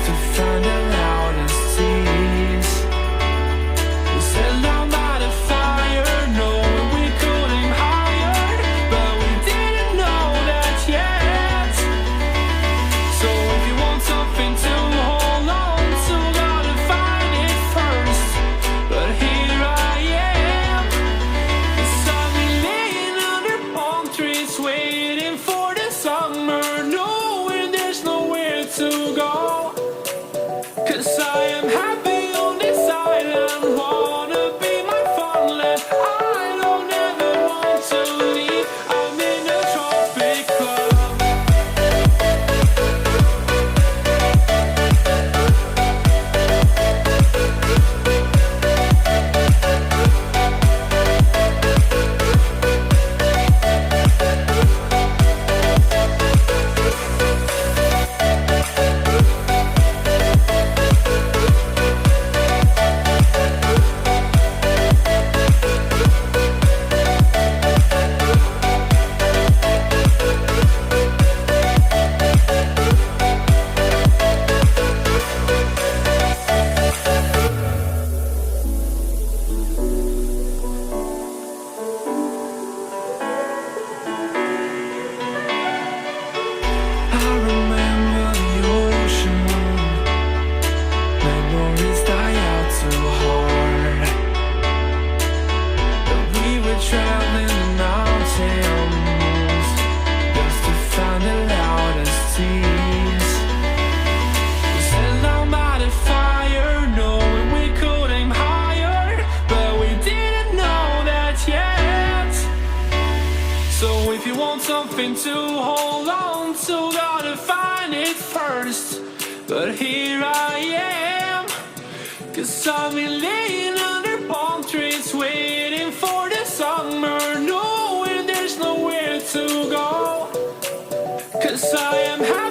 just to find the loudest tease. We said down by the fire, knowing we could aim higher, but we didn't know that yet. So if you want something to hold on to, gotta find it first. But here I am, 'cause I've been laying under palm trees, waiting for the summer, knowing there's nowhere to go. 'Cause I am happy on this island, wanna be my farmland. I don't ever want to leave, I'm in a tropic club. I remember the ocean moon, memories die out too hard. But we were traveling the mountains just to find the loudest tease. We sat down by the fire, knowing we could aim higher, but we didn't know that yet. So if you want something to hold on to, gotta find it first. But here I am, 'cause I've been laying under palm trees, waiting for the summer, knowing there's nowhere to go. 'Cause I am happy